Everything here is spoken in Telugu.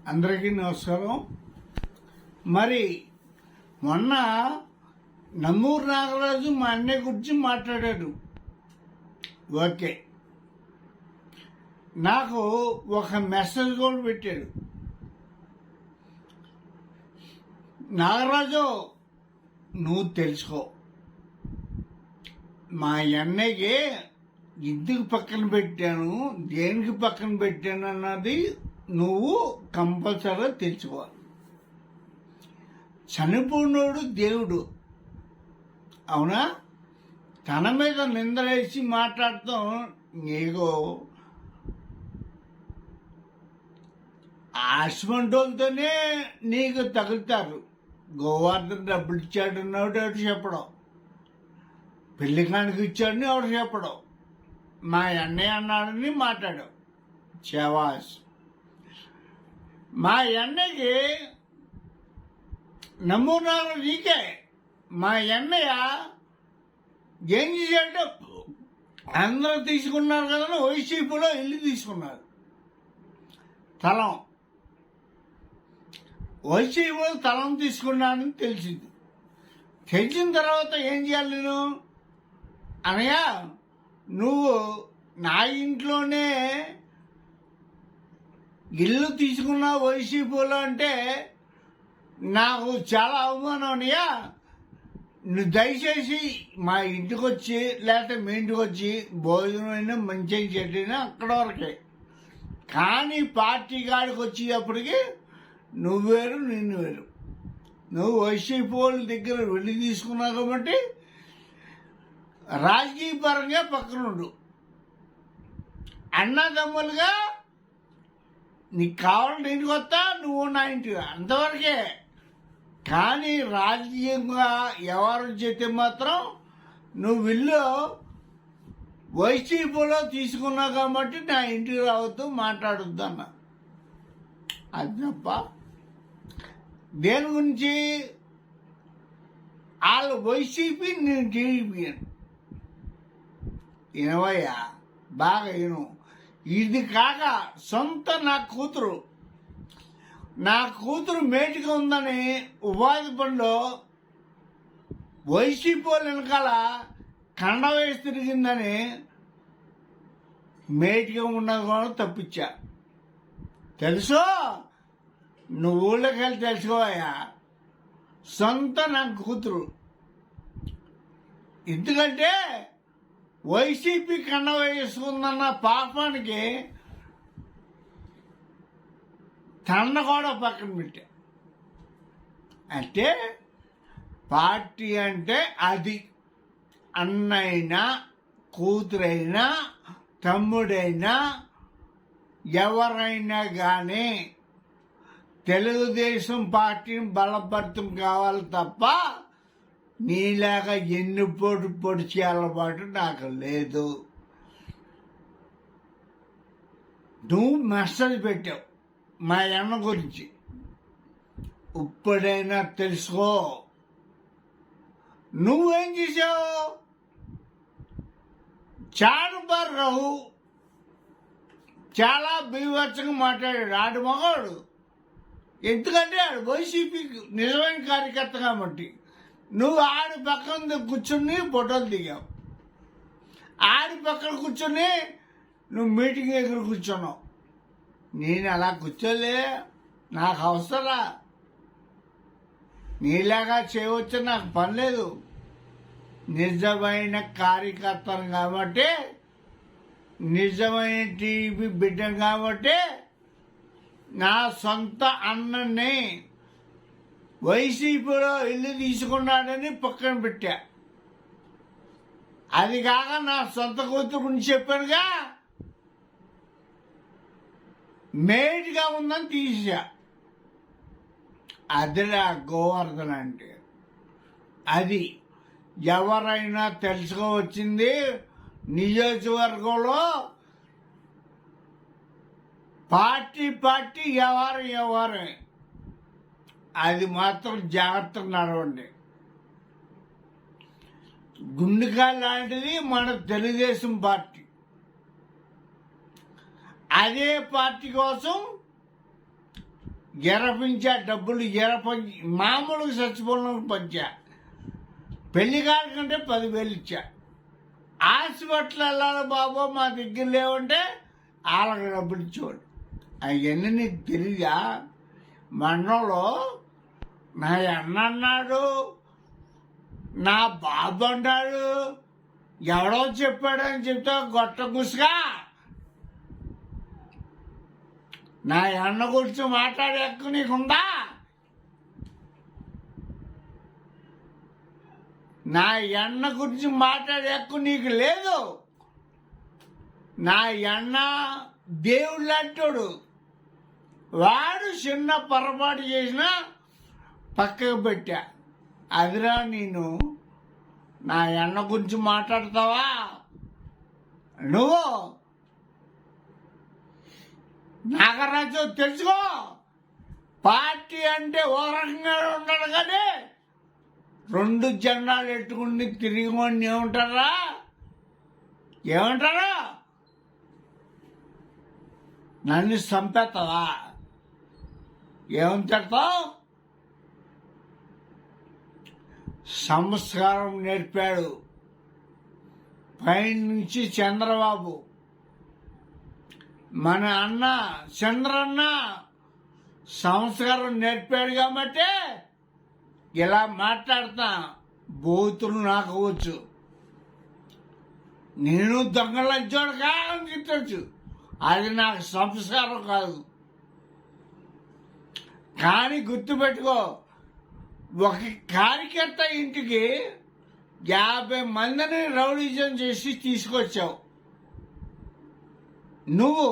అందరికీ నమస్కారం. మరి మొన్న నంబూరు నాగరాజు మా అన్నయ్య గురించి మాట్లాడాడు. ఓకే, నాకు ఒక మెసేజ్ కూడా పెట్టాడు. నాగరాజు, నువ్వు తెలుసుకో, మా అన్నయ్యకి ఎందుకు పక్కన పెట్టాను, దేనికి పక్కన పెట్టాను అన్నది నువ్వు కంపల్సరీగా తెలుసుకోవాలి. చనిపోయినోడు దేవుడు, అవునా? తన మీద నిందలేసి మాట్లాడతాం. నీకు ఆశ్మంటోళ్ళతోనే నీకు తగులుతారు. గోవర్ధన్ డబ్బులు ఇచ్చాడన్నాడు ఎవడు చెప్పడం, పెళ్లి కానుక ఇచ్చాడని ఎవడు చెప్పడం, మా అన్నయ్య అన్నాడని మాట్లాడావు. శవాస్. మా అన్నయ్యకి నమూనాలు నీకే. మా అన్నయ్య ఏం చేశాడు, అందరూ తీసుకున్నారు కదా, వైసీపీలో ఇల్లు తీసుకున్నారు. స్థలం వైసీపీలో స్థలం తీసుకున్నానని తెలిసింది. తెలిసిన తర్వాత ఏం చేయాలి నేను? అనయ్య, నువ్వు నా ఇంట్లోనే ఇల్లు తీసుకున్నావు వైసీపీలో అంటే నాకు చాలా అవమానం అన్నయ్య. నువ్వు దయచేసి మా ఇంటికి వచ్చి, లేకపోతే మీ ఇంటికి వచ్చి భోజనం అయినా మంచిగా చెడ్డైనా అక్కడ వరకే. కానీ పార్టీ కాడికి వచ్చేటప్పటికి నువ్వు వేరు, నిన్ను వేరు. నువ్వు వైసీపీ వాళ్ళ దగ్గర వెళ్ళి తీసుకున్నావు కాబట్టి రాజకీయ పరంగా పక్కనుండు. అన్నదమ్ములుగా నీకు కావాలంటే ఇంటికి వస్తా, నువ్వు నా ఇంటికి, అంతవరకే. కానీ రాజకీయంగా ఎవరు చెప్తే మాత్రం నువ్వు ఇల్లు వైసీపీలో తీసుకున్నావు కాబట్టి నా ఇంటికి రావద్దు, మాట్లాడొద్దు అన్న. అది తప్ప దేని గురించి? వాళ్ళు వైసీపీ, నేను టీడీపీ అని. వినవయ్యా, బాగా విను. ఇది కాక సొంత నా కూతురు మేటిగా ఉందని ఉపాధి పనిలో వైసీపీ వాళ్ళు వెనకాల కండ వేసి తిరిగిందని మేటిగా ఉన్నది కూడా తప్పించా. తెలుసో, నువ్వు ఊళ్ళోకి వెళ్ళి తెలుసుకోవయ్యా. సొంత నా కూతురు. ఎందుకంటే వైసీపీ కండ వేసుకుందన్న పాపానికి తండ కూడా పక్కన పెట్టా. అంటే పార్టీ అంటే అది అన్నైనా, కూతురైనా, తమ్ముడైనా, ఎవరైనా కానీ తెలుగుదేశం పార్టీని బలపడతం కావాలి తప్ప నీలాగా ఎన్ని పొడిచే అలవాటు నాకు లేదు. నువ్వు మెసేజ్ పెట్టావు మా అన్న గురించి, ఇప్పుడైనా తెలుసుకో. నువ్వేం చేసావు? చారుబారు చాలా బీభత్సంగా మాట్లాడాడు. ఆడు మగాడు. ఎందుకంటే ఆడు వైసీపీకి నిజమైన కార్యకర్త కాబట్టి. నువ్వు ఆడి పక్కన కూర్చొని ఫోటోలు దిగావు. ఆడి పక్కన కూర్చొని నువ్వు మీటింగ్ దగ్గర కూర్చున్నావు. నేను అలా కూర్చోలే, నాకు అవసరా. నీలాగా చేయవచ్చు, నాకు పని లేదు. నిజమైన కార్యకర్తను కాబట్టి, నిజమైన టీవీ బిడ్డను కాబట్టి నా సొంత అన్నని వైసీపీలో ఇల్లు తీసుకున్నాడని పక్కన పెట్టా. అది కాక నా సొంత కూతురు గురించి చెప్పానుగా, మేడ్గా ఉందని తీసా. అదిలా గోవర్ధన్ అంటే. అది ఎవరైనా తెలుసుకోవచ్చింది. నియోజకవర్గంలో పార్టీ ఎవరు అది మాత్రం జాగ్రత్తగా నడవండి. గుండెకాయ లాంటిది మన తెలుగుదేశం పార్టీ. అదే పార్టీ కోసం ఎరపించా, డబ్బులు మామూలుగా చచ్చిపోయిన పంచా. పెళ్లి కాడకంటే 10,000 ఇచ్చా. హాస్పిటల్ వెళ్ళాలి బాబు మా దగ్గర లేవంటే వాళ్ళకి డబ్బులు ఇచ్చేవాడు. అవన్నీ నీకు తెలియదా? మనలో నా అన్న అన్నాడు, నా బాబు అన్నాడు, ఎవడో చెప్పాడని చెప్తా గొట్ట గుసుగా. నా అన్న గురించి మాట్లాడే హక్కు నీకుందా? నా అన్న గురించి మాట్లాడే హక్కు నీకు లేదు. నా అన్న దేవుడు లాంటోడు. వాడు చిన్న పొరపాటు చేసినా పక్కకు పెట్టా. అదిరా నేను నా అన్న గురించి మాట్లాడతావా నువ్వు? నాగరాజు తెలుసుకో, పార్టీ అంటే ఓ రకంగా ఉండడు కానీ 2 జెండాలు ఎట్టుకుని తిరిగి వాడిని ఏమంటారా? నన్ను చంపేస్తావా? ఏమని తిడతావు? సంస్కారం నేర్పాడు పైనుంచి చంద్రబాబు. మన అన్న చంద్రన్న సంస్కారం నేర్పాడు కాబట్టి ఇలా మాట్లాడతా. బూతులు నాకు వచ్చు. నేను దొంగలంచోడు కాదని తిట్టచ్చు. అది నాకు సంస్కారం కాదు. కానీ గుర్తుపెట్టుకో, ఒక కార్యకర్త ఇంటికి 50 మందిని రౌడీజం చేసి తీసుకొచ్చావు నువ్వు.